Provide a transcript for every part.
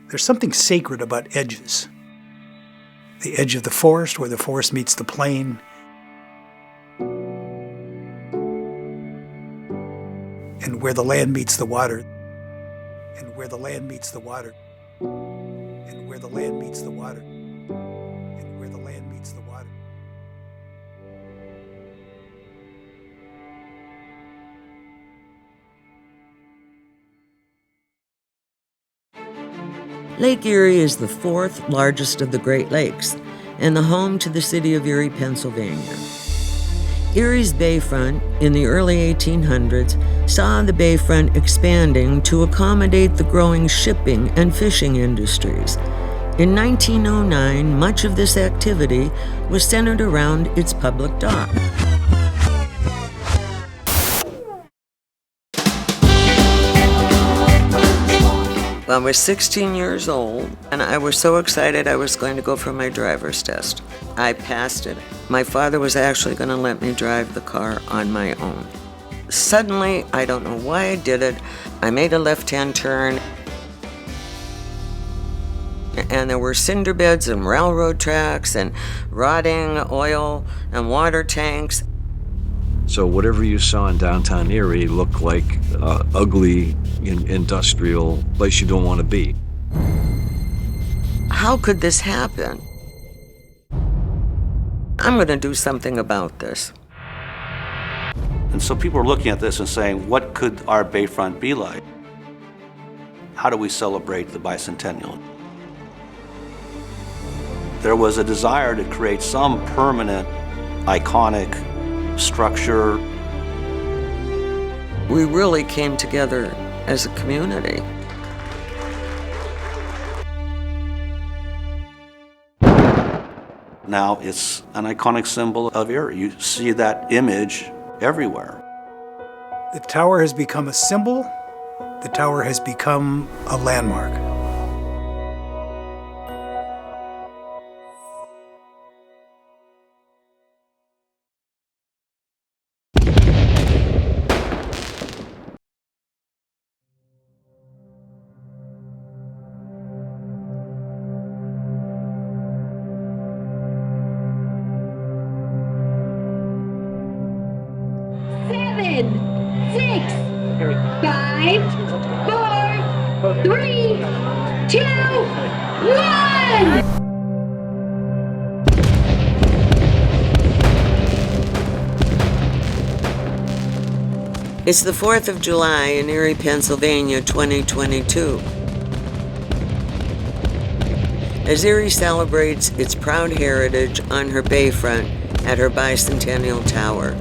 There's something sacred about edges. The edge of the forest, where the forest meets the plain. And where the land meets the water. And where the land meets the water. And where the land meets the water. And where the land meets the water. Lake Erie is the fourth largest of the Great Lakes and the home to the city of Erie, Pennsylvania. Erie's bayfront in the early 1800s saw the bayfront expanding to accommodate the growing shipping and fishing industries. In 1909, much of this activity was centered around its public dock. Well, I was 16 years old, and I was so excited I was going to go for my driver's test. I passed it. My father was actually going to let me drive the car on my own. Suddenly, I don't know why I did it, I made a left-hand turn, and there were cinder beds and railroad tracks and rotting oil and water tanks. So whatever you saw in downtown Erie looked like ugly industrial place you don't want to be. How could this happen? I'm going to do something about this. And so people are looking at this and saying, what could our bayfront be like? How do we celebrate the bicentennial? There was a desire to create some permanent, iconic structure. We really came together as a community. Now it's an iconic symbol of Erie. You see that image everywhere. The tower has become a symbol. The tower has become a landmark. Seven, 6, 5, 4, 3, 2, 1. It's the 4th of July in Erie, Pennsylvania, 2022. As Erie celebrates its proud heritage on her bayfront at her Bicentennial Tower.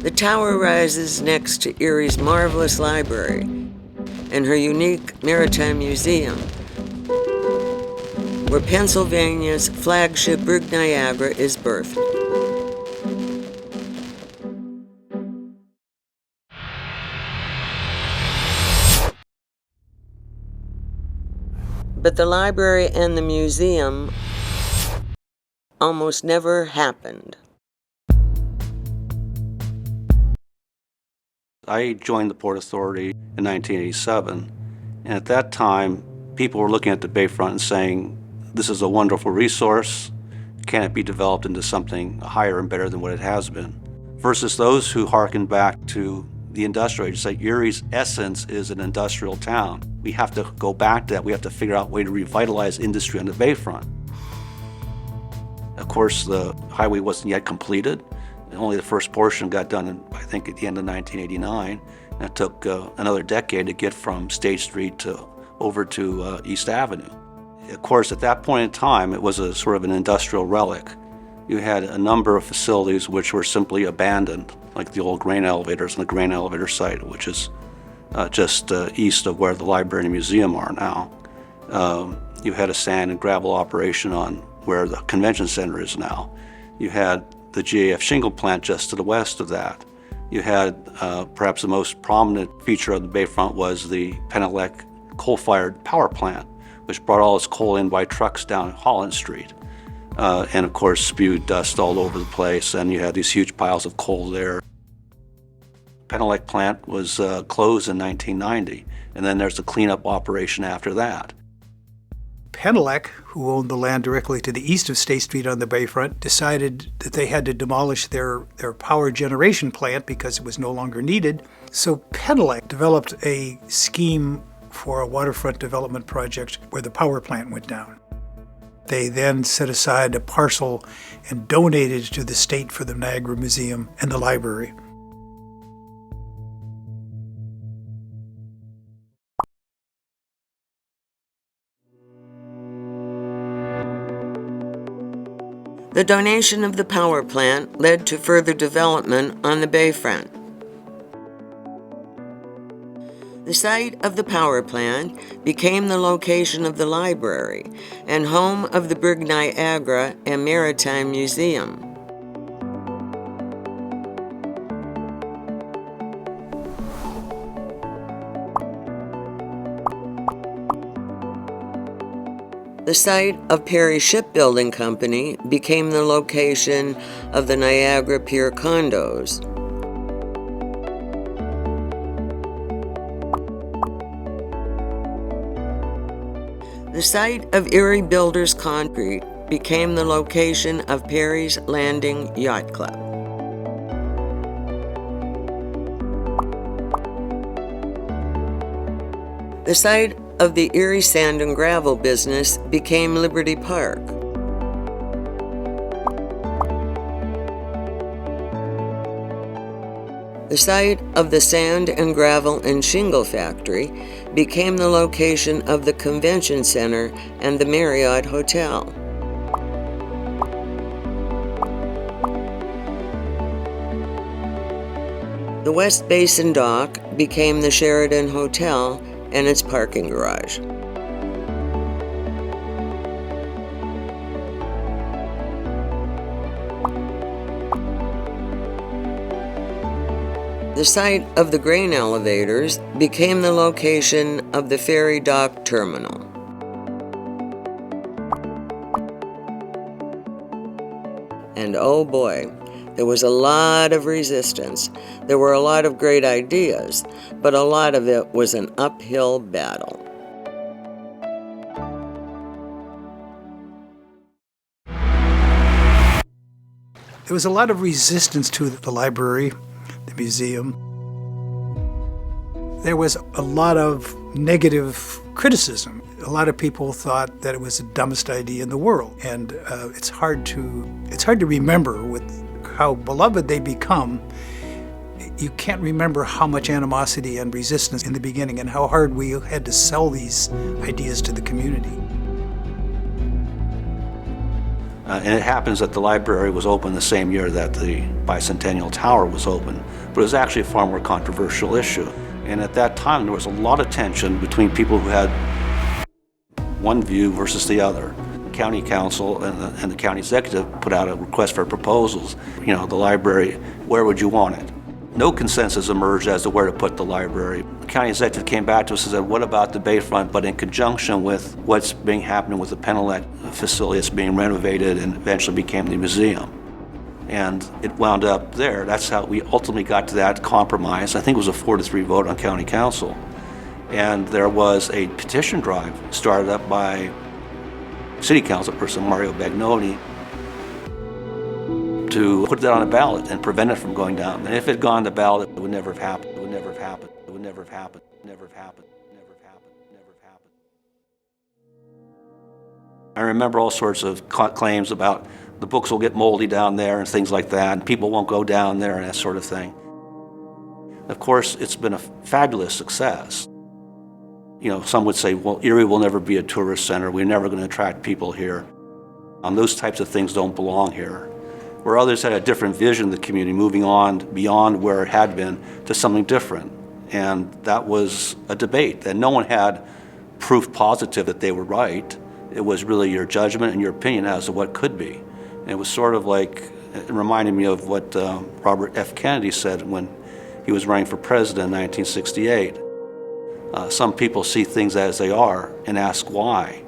The tower rises next to Erie's marvelous library and her unique maritime museum, where Pennsylvania's flagship Brig Niagara is birthed. But the library and the museum almost never happened. I joined the Port Authority in 1987, and at that time, people were looking at the bayfront and saying, this is a wonderful resource. Can it be developed into something higher and better than what it has been? Versus those who hearken back to the industrial age, say Erie's essence is an industrial town. We have to go back to that. We have to figure out a way to revitalize industry on the bayfront. Of course, the highway wasn't yet completed. Only the first portion got done, I think, at the end of 1989. And it took another decade to get from State Street over to East Avenue. Of course, at that point in time, it was a sort of an industrial relic. You had a number of facilities which were simply abandoned, like the old grain elevators and the grain elevator site, which is just east of where the library and museum are now. You had a sand and gravel operation on where the convention center is now. You had the GAF shingle plant just to the west of that. You had perhaps the most prominent feature of the bayfront was the Penelec coal-fired power plant, which brought all its coal in by trucks down Holland Street. and of course spewed dust all over the place, and you had these huge piles of coal there. Penelec plant was closed in 1990, and then there's a cleanup operation after that. Penelec, who owned the land directly to the east of State Street on the bayfront, decided that they had to demolish their power generation plant because it was no longer needed. So Penelec developed a scheme for a waterfront development project where the power plant went down. They then set aside a parcel and donated it to the state for the Niagara Museum and the library. The donation of the power plant led to further development on the bayfront. The site of the power plant became the location of the library and home of the Brig, Niagara and Maritime Museum. The site of Perry Shipbuilding Company became the location of the Niagara Pier condos. The site of Erie Builders Concrete became the location of Perry's Landing Yacht Club. The site of the Erie Sand and Gravel business became Liberty Park. The site of the Sand and Gravel and Shingle Factory became the location of the Convention Center and the Marriott Hotel. The West Basin Dock became the Sheridan Hotel and its parking garage. The site of the grain elevators became the location of the ferry dock terminal. And oh boy, there was a lot of resistance. There were a lot of great ideas, but a lot of it was an uphill battle. There was a lot of resistance to the library, the museum. There was a lot of negative criticism. A lot of people thought that it was the dumbest idea in the world, and it's hard to remember with how beloved they become. You can't remember how much animosity and resistance in the beginning and how hard we had to sell these ideas to the community. And it happens that the library was open the same year that the Bicentennial Tower was open, but it was actually a far more controversial issue. And at that time, there was a lot of tension between people who had one view versus the other. The county council and the county executive put out a request for proposals. You know, the library, where would you want it? No consensus emerged as to where to put the library. The county executive came back to us and said, what about the bayfront, but in conjunction with what's happening with the Penelec facility that's being renovated and eventually became the museum. And it wound up there. That's how we ultimately got to that compromise. I think it was a 4-3 vote on county council. And there was a petition drive started up by city council person Mario Bagnoni to put that on a ballot and prevent it from going down. And if it had gone to ballot, it would never have happened. It would never have happened. It would never have happened. Never have happened. Never have happened. Never have happened. I remember all sorts of claims about the books will get moldy down there and things like that, and people won't go down there and that sort of thing. Of course, it's been a fabulous success. You know, some would say, well, Erie will never be a tourist center. We're never going to attract people here. Those types of things don't belong here. Where others had a different vision of the community, moving on beyond where it had been to something different. And that was a debate, and no one had proof positive that they were right. It was really your judgment and your opinion as to what could be. And it was sort of like, it reminded me of what Robert F. Kennedy said when he was running for president in 1968. Some people see things as they are and ask why.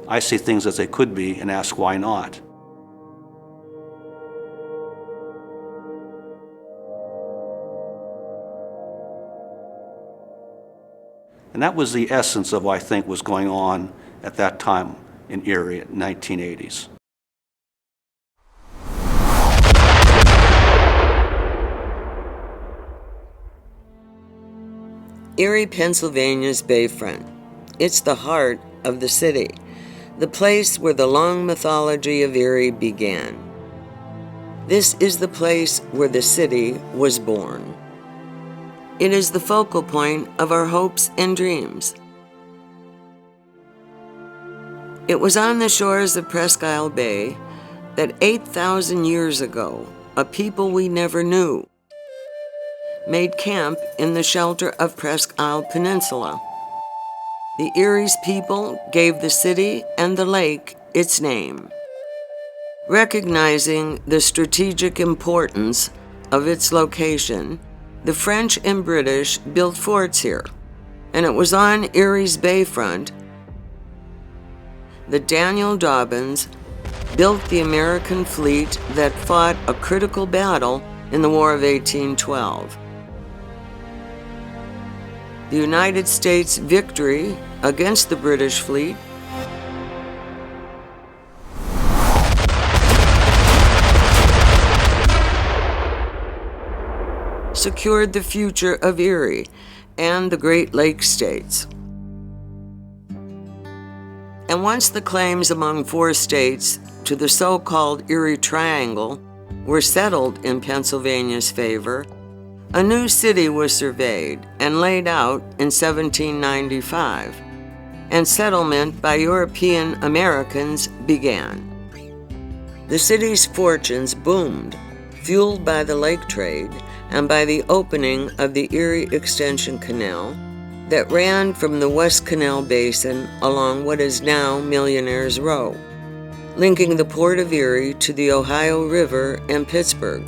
I see things as they could be and ask why not. And that was the essence of what I think was going on at that time in Erie in 1980s. Erie, Pennsylvania's bayfront. It's the heart of the city, the place where the long mythology of Erie began. This is the place where the city was born. It is the focal point of our hopes and dreams. It was on the shores of Presque Isle Bay that 8,000 years ago, a people we never knew made camp in the shelter of Presque Isle Peninsula. The Erie's people gave the city and the lake its name. Recognizing the strategic importance of its location, the French and British built forts here, and it was on Erie's bayfront that Daniel Dobbins built the American fleet that fought a critical battle in the War of 1812. The United States' victory against the British fleet secured the future of Erie and the Great Lakes states. And once the claims among 4 states to the so-called Erie Triangle were settled in Pennsylvania's favor, a new city was surveyed and laid out in 1795, and settlement by European Americans began. The city's fortunes boomed, fueled by the lake trade and by the opening of the Erie Extension Canal that ran from the West Canal Basin along what is now Millionaire's Row, linking the Port of Erie to the Ohio River and Pittsburgh,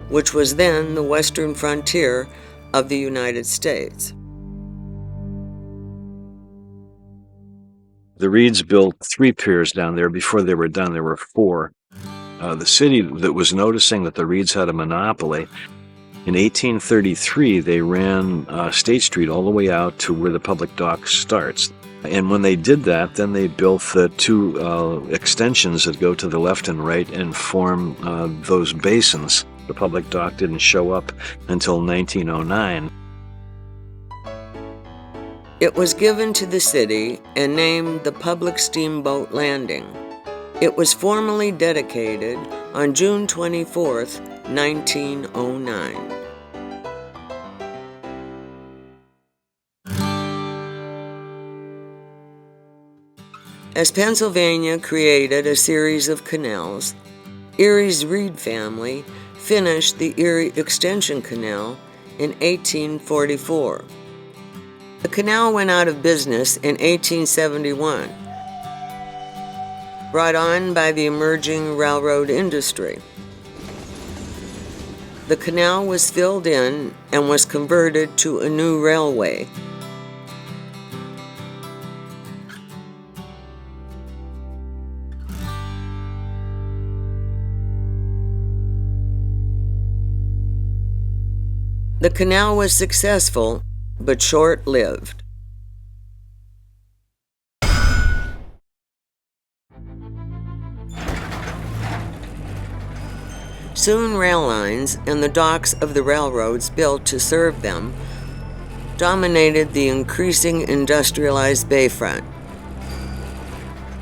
which was then the western frontier of the United States. The Reeds built 3 piers down there. Before they were done, there were 4. The city that was noticing that the Reeds had a monopoly, in 1833, they ran State Street all the way out to where the public dock starts. And when they did that, then they built the 2 extensions that go to the left and right and form those basins. The public dock didn't show up until 1909. It was given to the city and named the Public Steamboat Landing. It was formally dedicated on June 24, 1909. As Pennsylvania created a series of canals, Erie's Reed family finished the Erie Extension Canal in 1844. The canal went out of business in 1871, brought on by the emerging railroad industry. The canal was filled in and was converted to a new railway. The canal was successful, but short-lived. Soon rail lines and the docks of the railroads built to serve them dominated the increasing industrialized bayfront.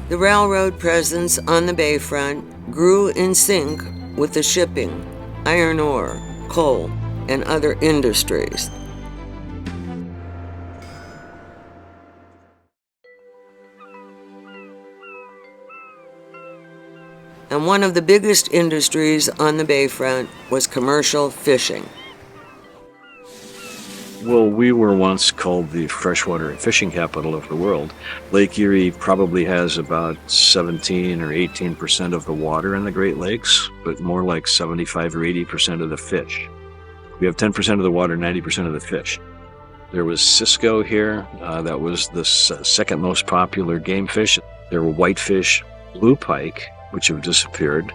The railroad presence on the bayfront grew in sync with the shipping, iron ore, coal, and other industries. And one of the biggest industries on the bayfront was commercial fishing. Well, we were once called the freshwater fishing capital of the world. Lake Erie probably has about 17 or 18% of the water in the Great Lakes, but more like 75 or 80% of the fish. We have 10% of the water, 90% of the fish. There was Cisco here. That was the second most popular game fish. There were whitefish, blue pike, which have disappeared.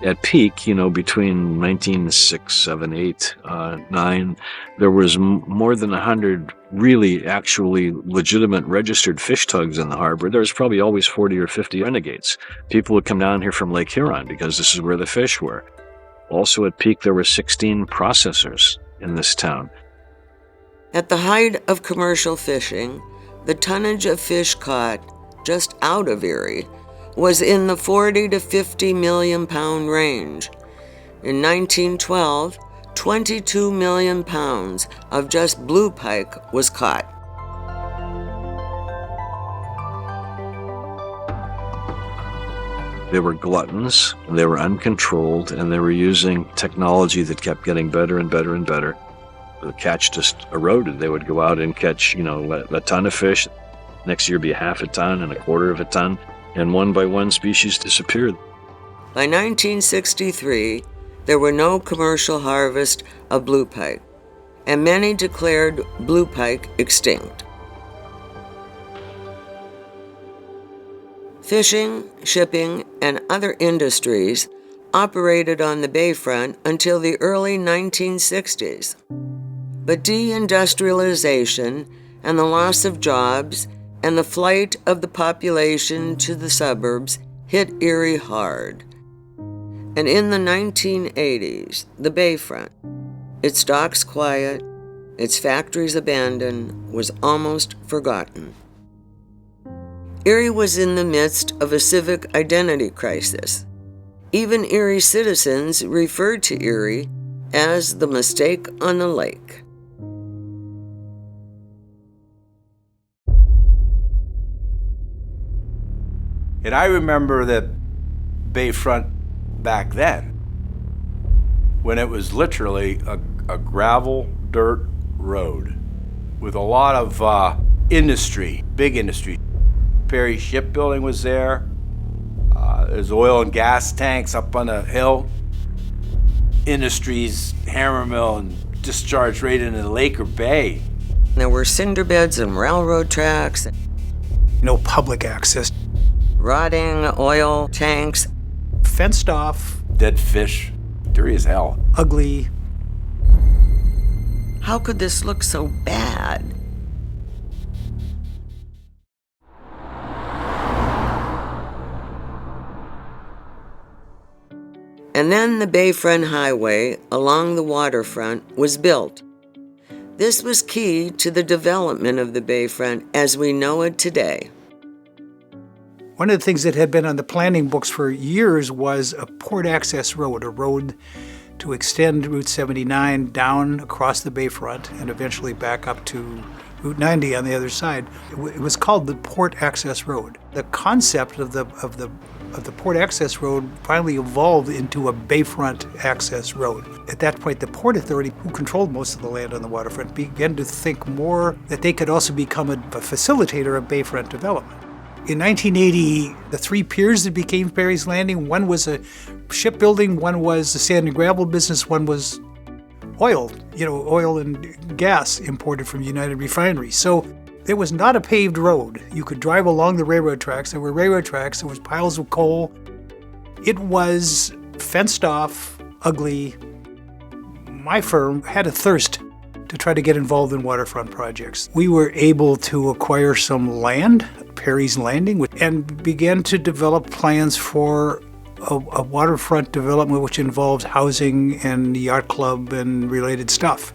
At peak, between 1906, 7, 8, 9, there was more than 100 really, actually legitimate registered fish tugs in the harbor. There was probably always 40 or 50 renegades. People would come down here from Lake Huron because this is where the fish were. Also at peak, there were 16 processors in this town. At the height of commercial fishing, the tonnage of fish caught just out of Erie was in the 40 to 50 million pound range. In 1912, 22 million pounds of just blue pike was caught. They were gluttons, they were uncontrolled, and they were using technology that kept getting better and better and better. The catch just eroded. They would go out and catch, a ton of fish. Next year be half a ton and a quarter of a ton. And one by one, species disappeared. By 1963, there were no commercial harvest of blue pike, and many declared blue pike extinct. Fishing, shipping, and other industries operated on the bayfront until the early 1960s. But deindustrialization and the loss of jobs and the flight of the population to the suburbs hit Erie hard. And in the 1980s, the bayfront, its docks quiet, its factories abandoned, was almost forgotten. Erie was in the midst of a civic identity crisis. Even Erie citizens referred to Erie as the mistake on the lake. And I remember that bayfront back then, when it was literally a gravel dirt road with a lot of industry, big industry. Perry Shipbuilding was there. There's oil and gas tanks up on a hill. Industries, hammer mill, and discharge right into the lake or bay. There were cinder beds and railroad tracks. No public access. Rotting oil tanks. Fenced off. Dead fish, dirty as hell. Ugly. How could this look so bad? And then the Bayfront Highway along the waterfront was built. This was key to the development of the Bayfront as we know it today. One of the things that had been on the planning books for years was a port access road, a road to extend Route 79 down across the bayfront and eventually back up to Route 90 on the other side. It was called the Port Access Road. The concept of the Port Access Road finally evolved into a bayfront access road. At that point, the Port Authority, who controlled most of the land on the waterfront, began to think more that they could also become a facilitator of bayfront development. In 1980, the three piers that became Perry's Landing, one was a shipbuilding, one was the sand and gravel business, one was oil and gas imported from United Refineries. So there was not a paved road. You could drive along the railroad tracks. There were railroad tracks. There was piles of coal. It was fenced off, ugly. My firm had a thirst to try to get involved in waterfront projects. We were able to acquire some land, Perry's Landing, and began to develop plans for a waterfront development which involved housing and yacht club and related stuff.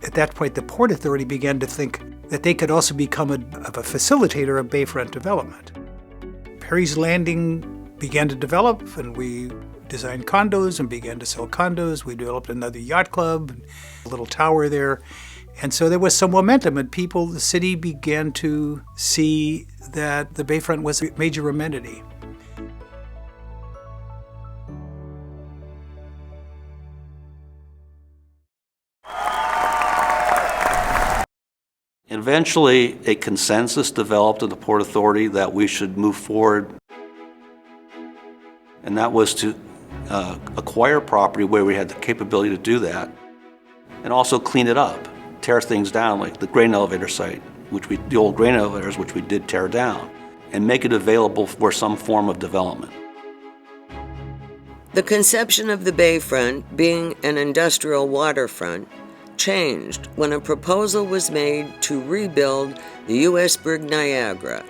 At that point, the Port Authority began to think that they could also become a facilitator of bayfront development. Perry's Landing began to develop, and we designed condos and began to sell condos. We developed another yacht club, a little tower there. And so there was some momentum, and the city began to see that the bayfront was a major amenity. Eventually, a consensus developed in the Port Authority that we should move forward, and that was to acquire property where we had the capability to do that, and also clean it up, tear things down, like the grain elevator site, the old grain elevators, which we did tear down, and make it available for some form of development. The conception of the bayfront being an industrial waterfront changed when a proposal was made to rebuild the U.S. Brig Niagara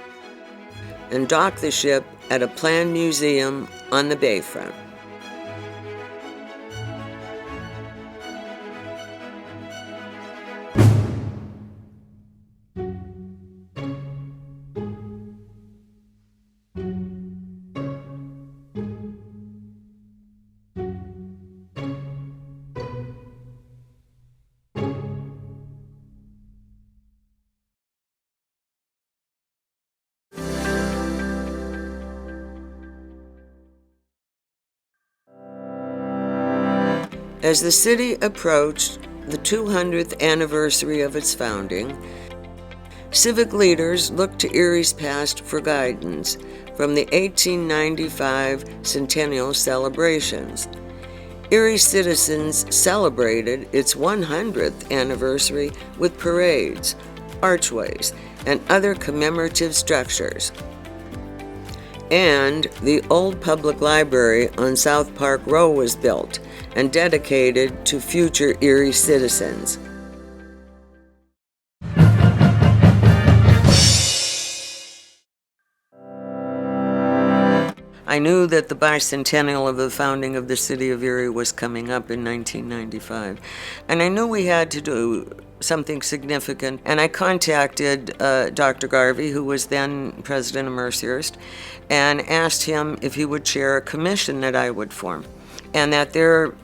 and dock the ship at a planned museum on the bayfront. As the city approached the 200th anniversary of its founding, civic leaders looked to Erie's past for guidance from the 1895 centennial celebrations. Erie citizens celebrated its 100th anniversary with parades, archways, and other commemorative structures. And the old public library on South Park Row was built and dedicated to future Erie citizens. I knew that the bicentennial of the founding of the city of Erie was coming up in 1995, and I knew we had to do something significant, and I contacted Dr. Garvey, who was then president of Mercyhurst, and asked him if he would chair a commission that I would form, and that their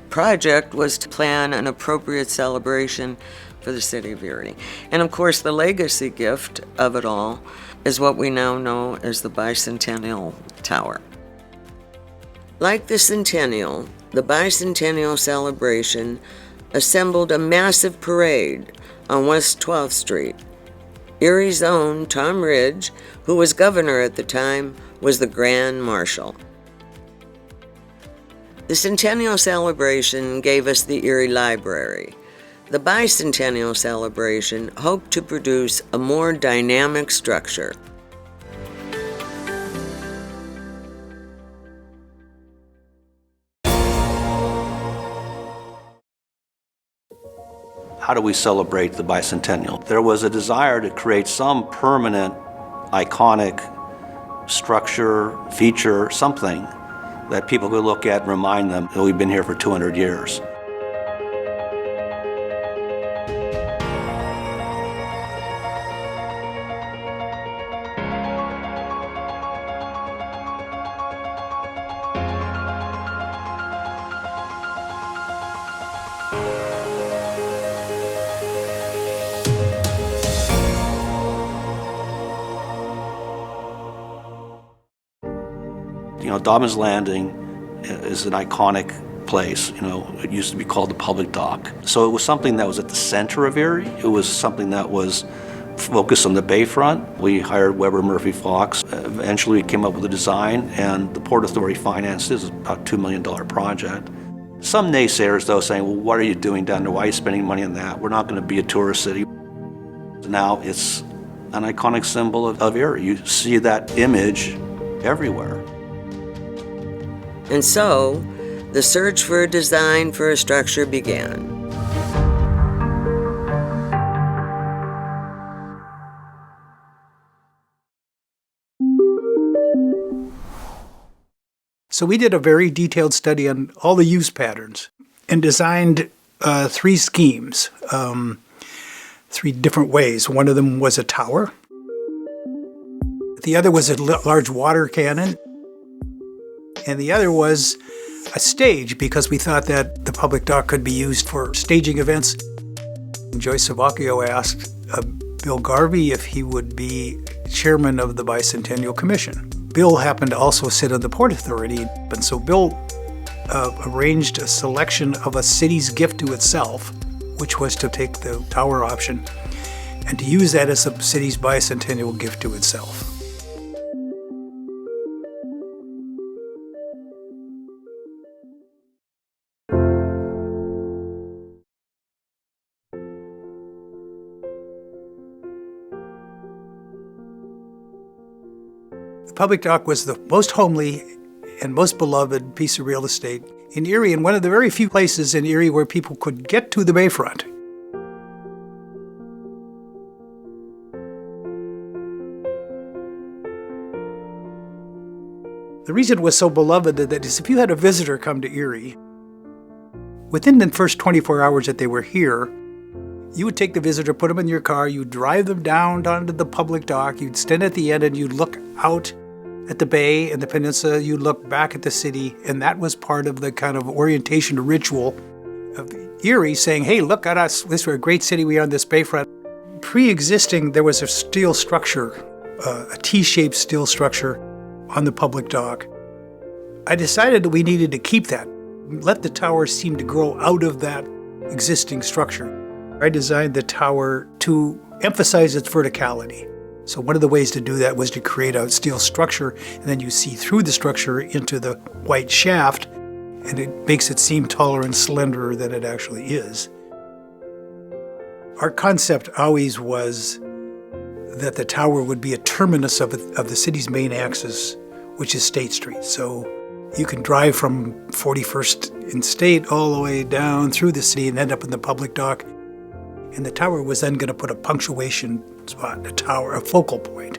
project was to plan an appropriate celebration for the city of Erie. And of course, the legacy gift of it all is what we now know as the Bicentennial Tower. Like the centennial, the bicentennial celebration assembled a massive parade on West 12th Street. Erie's own Tom Ridge, who was governor at the time, was the Grand Marshal. The centennial celebration gave us the Erie Library. The bicentennial celebration hoped to produce a more dynamic structure. How do we celebrate the bicentennial? There was a desire to create some permanent, iconic structure, feature, something that people could look at and remind them that we've been here for 200 years. You know, Dobbins Landing is an iconic place. You know, it used to be called the public dock. So it was something that was at the center of Erie. It was something that was focused on the bayfront. We hired Weber Murphy Fox. Eventually we came up with a design, and the Port Authority financed it. It was about a $2 million project. Some naysayers, though, saying, well, what are you doing down there? Why are you spending money on that? We're not going to be a tourist city. Now it's an iconic symbol of Erie. You see that image everywhere. And so, the search for a design for a structure began. So we did a very detailed study on all the use patterns and designed three schemes, three different ways. One of them was a tower. The other was a large water cannon. And the other was a stage, because we thought that the public dock could be used for staging events. And Joyce Savacchio asked Bill Garvey if he would be chairman of the Bicentennial Commission. Bill happened to also sit on the Port Authority, and so Bill arranged a selection of a city's gift to itself, which was to take the tower option, and to use that as the city's bicentennial gift to itself. public dock was the most homely and most beloved piece of real estate in Erie, and one of the very few places in Erie where people could get to the bayfront. The reason it was so beloved that is if you had a visitor come to Erie, within the first 24 hours that they were here, you would take the visitor, put them in your car, you'd drive them down onto the public dock, you'd stand at the end and you'd look out at the bay and the peninsula, you'd look back at the city, and that was part of the kind of orientation ritual of Erie, saying, hey, look at us, this is a great city we are on this bayfront. Pre-existing, there was a steel structure, a T-shaped steel structure on the public dock. I decided that we needed to keep that, let the tower seem to grow out of that existing structure. I designed the tower to emphasize its verticality. So one of the ways to do that was to create a steel structure, and then you see through the structure into the white shaft, and it makes it seem taller and slenderer than it actually is. Our concept always was that the tower would be a terminus of the city's main axis, which is State Street. So you can drive from 41st and State all the way down through the city and end up in the public dock. And the tower was then going to put a punctuation spot, a focal point.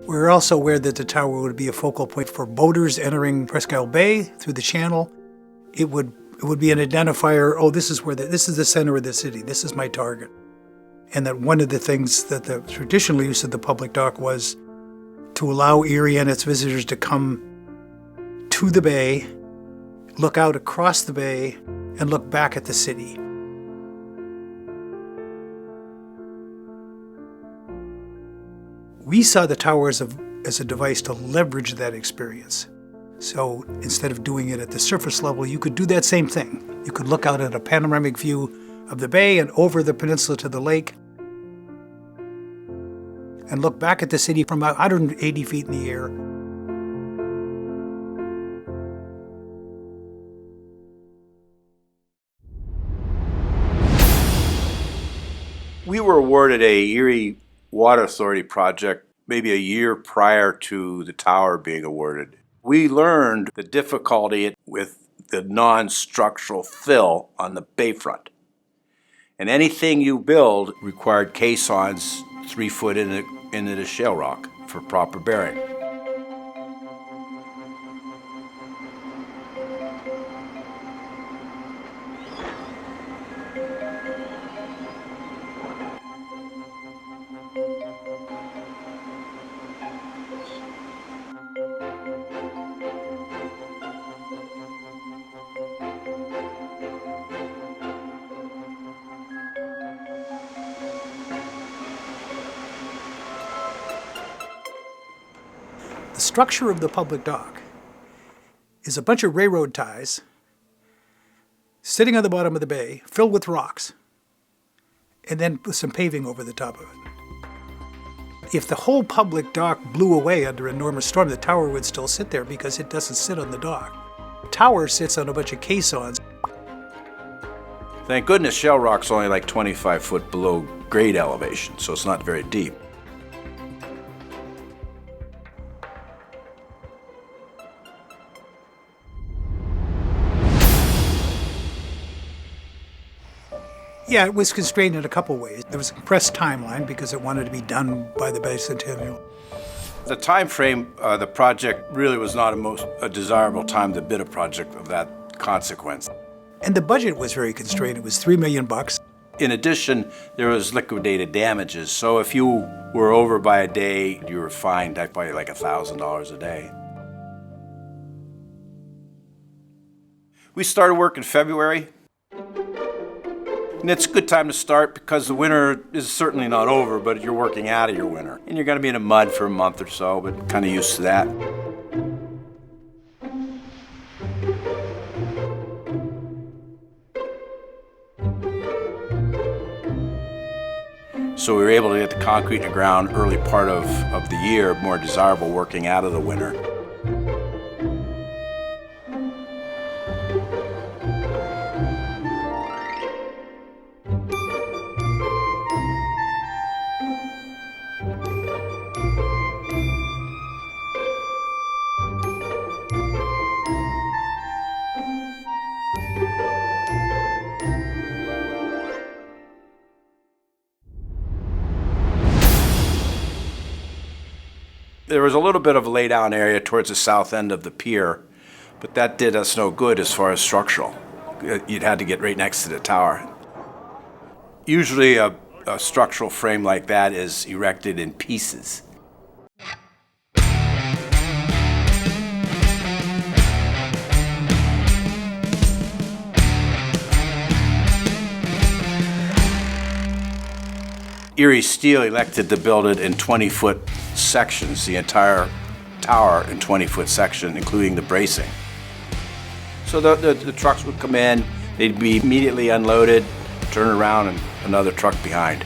We were also aware that the tower would be a focal point for boaters entering Presque Isle Bay through the channel. It would be an identifier, oh, this is the center of the city, this is my target. And that one of the things that the traditional use of the public dock was to allow Erie and its visitors to come to the bay, look out across the bay, and look back at the city. We saw the tower as a device to leverage that experience. So instead of doing it at the surface level, you could do that same thing. You could look out at a panoramic view of the bay and over the peninsula to the lake, and look back at the city from 180 feet in the air. We were awarded a Erie Water Authority project maybe a year prior to the tower being awarded. We learned the difficulty with the non-structural fill on the bayfront. And anything you build required caissons 3 foot into the shale rock for proper bearing. The structure of the public dock is a bunch of railroad ties sitting on the bottom of the bay, filled with rocks, and then with some paving over the top of it. If the whole public dock blew away under an enormous storm, the tower would still sit there because it doesn't sit on the dock. The tower sits on a bunch of caissons. Thank goodness shale rock's only like 25 foot below grade elevation, so it's not very deep. Yeah, it was constrained in a couple ways. There was a compressed timeline because it wanted to be done by the bicentennial. The time frame, the project really was not a desirable time to bid a project of that consequence. And the budget was very constrained. It was $3 million. In addition, there was liquidated damages. So if you were over by a day, you were fined probably like $1,000 a day. We started work in February. And it's a good time to start because the winter is certainly not over, but you're working out of your winter. And you're going to be in the mud for a month or so, but kind of used to that. So we were able to get the concrete in the ground early part of the year, more desirable working out of the winter. There was a little bit of a lay-down area towards the south end of the pier, but that did us no good as far as structural. You'd had to get right next to the tower. Usually a structural frame like that is erected in pieces. Erie Steel elected to build it in 20-foot sections, the entire tower in 20-foot section, including the bracing. So the trucks would come in, they'd be immediately unloaded, turn around, and another truck behind.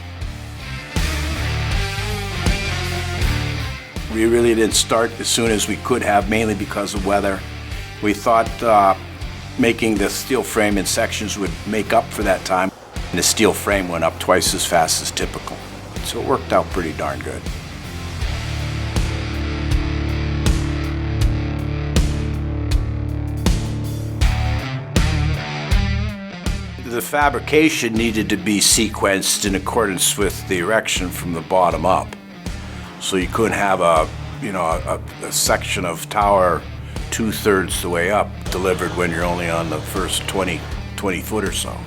We really didn't start as soon as we could have, mainly because of weather. We thought making the steel frame in sections would make up for that time. And the steel frame went up twice as fast as typical. So it worked out pretty darn good. The fabrication needed to be sequenced in accordance with the erection from the bottom up. So you couldn't have a section of tower 2/3 the way up delivered when you're only on the first 20 foot or so.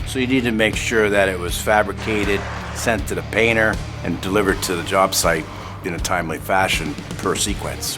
So you need to make sure that it was fabricated, sent to the painter, and delivered to the job site in a timely fashion per sequence.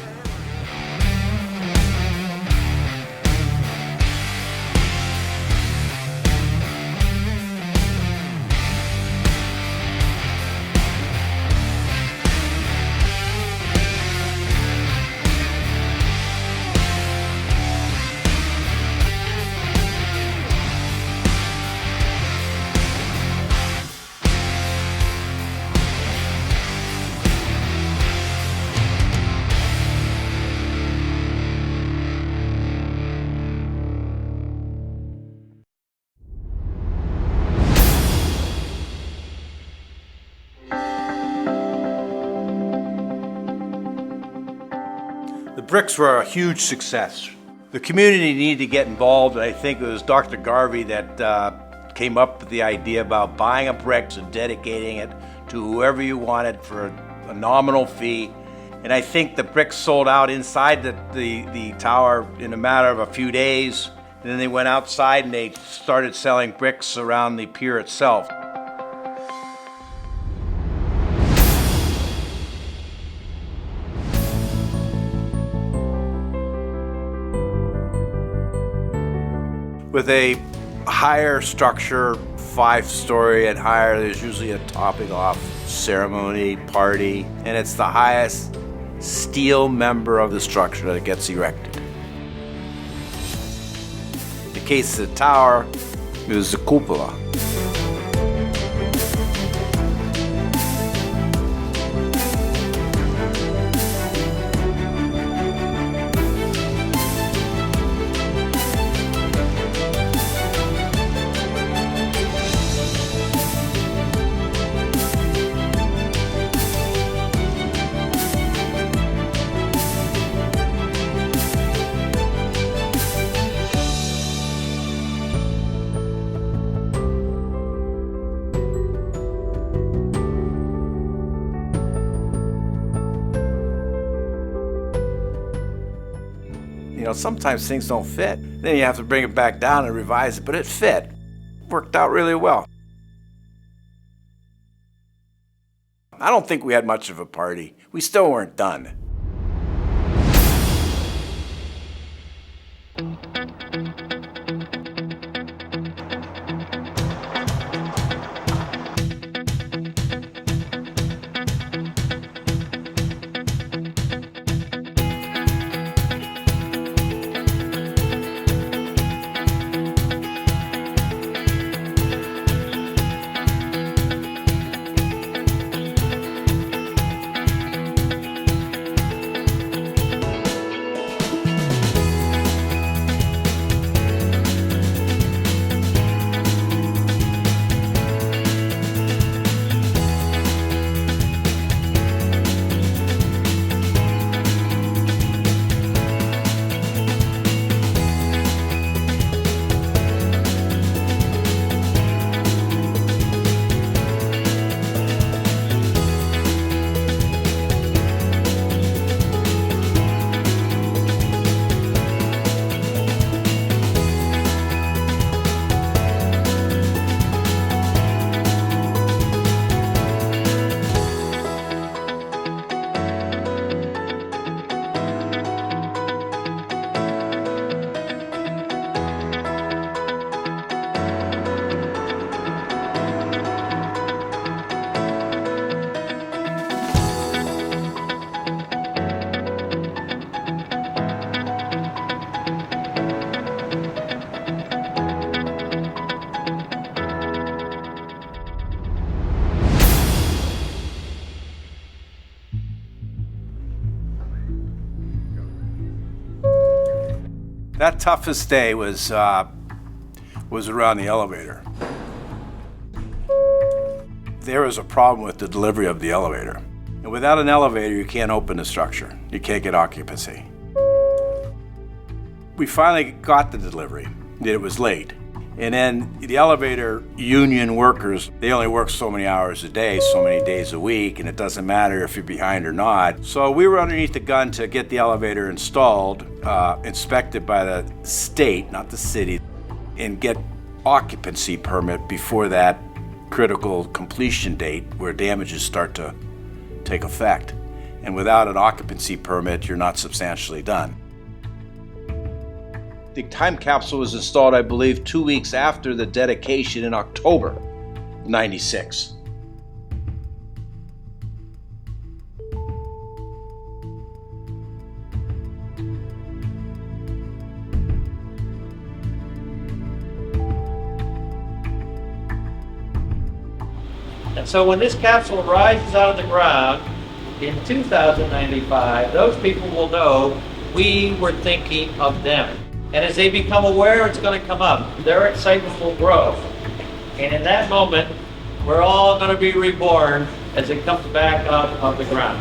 The bricks were a huge success. The community needed to get involved, and I think it was Dr. Garvey that came up with the idea about buying up bricks and dedicating it to whoever you wanted for a nominal fee. And I think the bricks sold out inside the tower in a matter of a few days. And then they went outside and they started selling bricks around the pier itself. With a higher structure, 5-story and higher, there's usually a topping off ceremony, party, and it's the highest steel member of the structure that gets erected. In the case of the tower, it was the cupola. You know, sometimes things don't fit. Then you have to bring it back down and revise it, but it fit. Worked out really well. I don't think we had much of a party. We still weren't done. That toughest day was around the elevator. There was a problem with the delivery of the elevator. And without an elevator, you can't open the structure. You can't get occupancy. We finally got the delivery. It was late. And then the elevator union workers, they only work so many hours a day, so many days a week, and it doesn't matter if you're behind or not. So we were underneath the gun to get the elevator installed, inspected by the state, not the city, and get occupancy permit before that critical completion date where damages start to take effect. And without an occupancy permit, you're not substantially done. The time capsule was installed, I believe, 2 weeks after the dedication in October '96. And so when this capsule rises out of the ground in 2095, those people will know we were thinking of them. And as they become aware it's going to come up, their excitement will grow. And in that moment, we're all going to be reborn as it comes back out of the ground.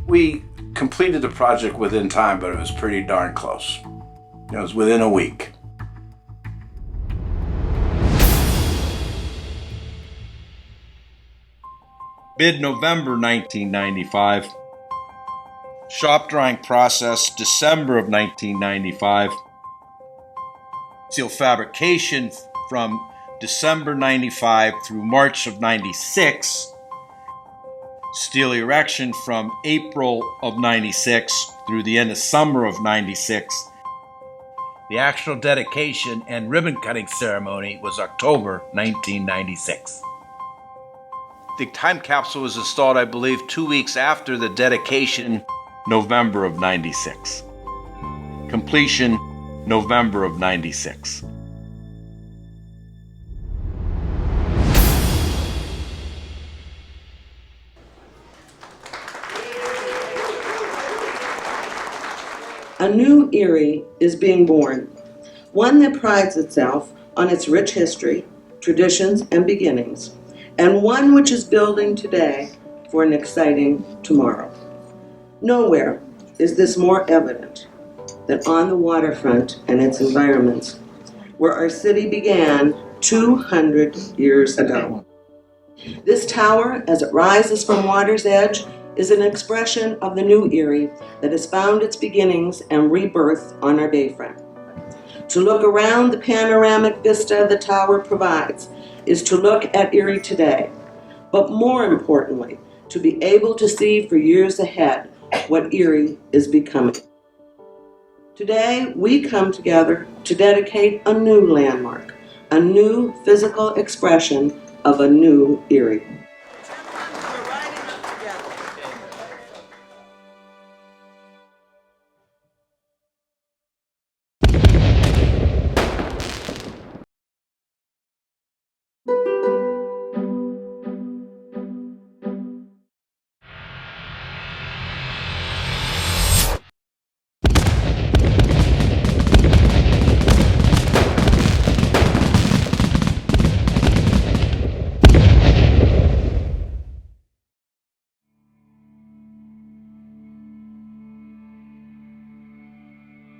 We completed the project within time, but it was pretty darn close. It was within a week. Mid-November 1995. Shop drawing process, December of 1995. Steel fabrication from December 95 through March of 96. Steel erection from April of 96 through the end of summer of 96. The actual dedication and ribbon cutting ceremony was October 1996. The time capsule was installed, I believe, 2 weeks after the dedication, November of '96. Completion, November of '96. A new Erie is being born, one that prides itself on its rich history, traditions, and beginnings, and one which is building today for an exciting tomorrow. Nowhere is this more evident than on the waterfront and its environments, where our city began 200 years ago. This tower, as it rises from water's edge, is an expression of the new Erie that has found its beginnings and rebirth on our bayfront. To look around the panoramic vista the tower provides is to look at Erie today, but more importantly, to be able to see for years ahead what Erie is becoming. Today, we come together to dedicate a new landmark, a new physical expression of a new Erie.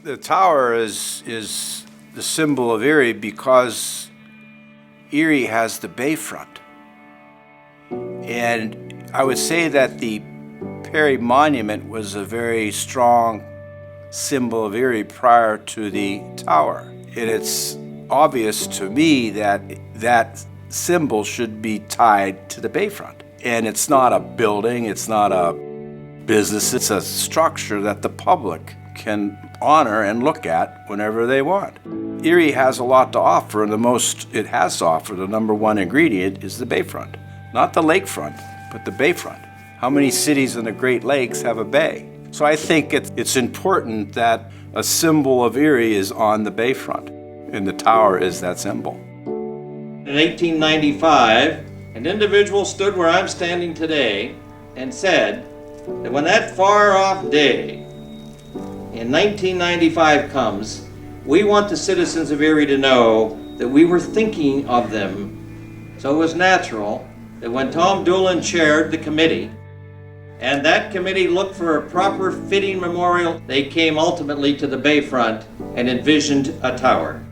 The tower is the symbol of Erie because Erie has the bayfront. And I would say that the Perry Monument was a very strong symbol of Erie prior to the tower. And it's obvious to me that that symbol should be tied to the bayfront. And it's not a building, it's not a business, it's a structure that the public can honor and look at whenever they want. Erie has a lot to offer, and the most it has to offer, the number one ingredient, is the bayfront. Not the lakefront, but the bayfront. How many cities in the Great Lakes have a bay? So I think it's important that a symbol of Erie is on the bayfront, and the tower is that symbol. In 1895, an individual stood where I'm standing today and said that when that far-off day in 1995 comes, we want the citizens of Erie to know that we were thinking of them. So it was natural that when Tom Doolan chaired the committee, and that committee looked for a proper fitting memorial, they came ultimately to the bayfront and envisioned a tower.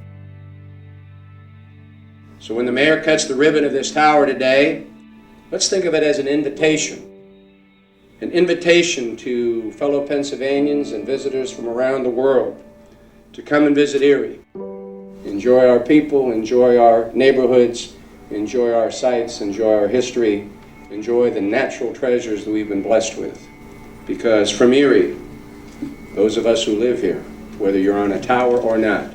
So when the mayor cuts the ribbon of this tower today, let's think of it as an invitation. An invitation to fellow Pennsylvanians and visitors from around the world to come and visit Erie. Enjoy our people, enjoy our neighborhoods, enjoy our sites, enjoy our history, enjoy the natural treasures that we've been blessed with. Because from Erie, those of us who live here, whether you're on a tower or not,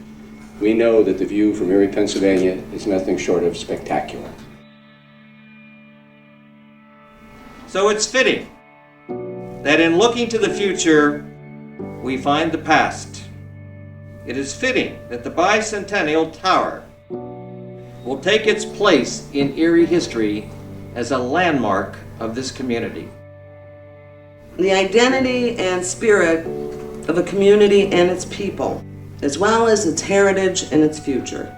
we know that the view from Erie, Pennsylvania is nothing short of spectacular. So it's fitting that in looking to the future, we find the past. It is fitting that the Bicentennial Tower will take its place in Erie history as a landmark of this community. The identity and spirit of a community and its people, as well as its heritage and its future,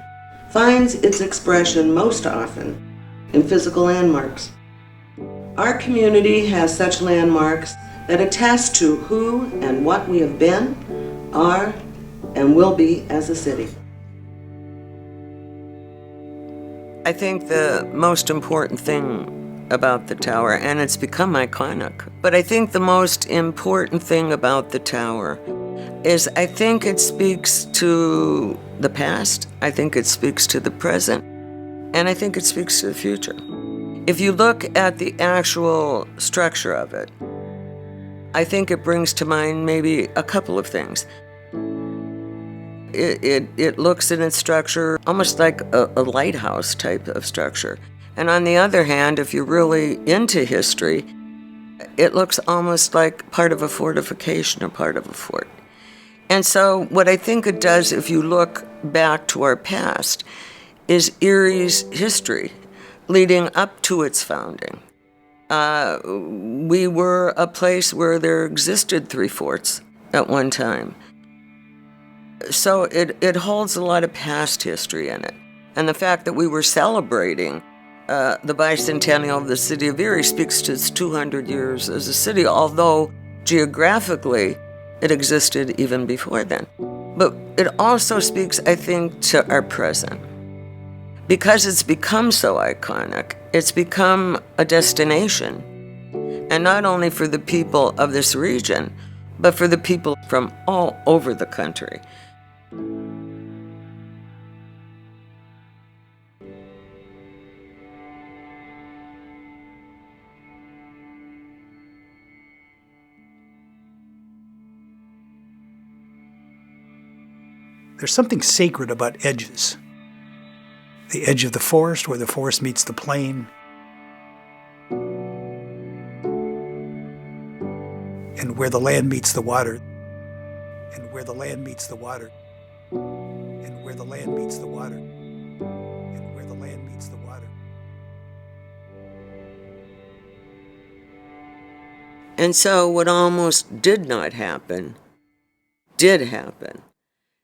finds its expression most often in physical landmarks. Our community has such landmarks that attest to who and what we have been, are, and will be as a city. I think the most important thing about the tower, and it's become iconic, but I think the most important thing about the tower is I think it speaks to the past, I think it speaks to the present, and I think it speaks to the future. If you look at the actual structure of it, I think it brings to mind maybe a couple of things. It looks in its structure almost like a lighthouse type of structure. And on the other hand, if you're really into history, it looks almost like part of a fortification or part of a fort. And so what I think it does, if you look back to our past, is Erie's history leading up to its founding. We were a place where there existed 3 forts at one time. So it holds a lot of past history in it. And the fact that we were celebrating the bicentennial of the city of Erie speaks to its 200 years as a city, although geographically it existed even before then. But it also speaks, I think, to our present. Because it's become so iconic, it's become a destination. And not only for the people of this region, but for the people from all over the country. There's something sacred about edges. The edge of the forest, where the forest meets the plain, and where the land meets the water, and where the land meets the water, and where the land meets the water, and where the land meets the water. And so what almost did not happen, did happen.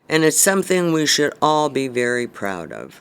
And it's something we should all be very proud of.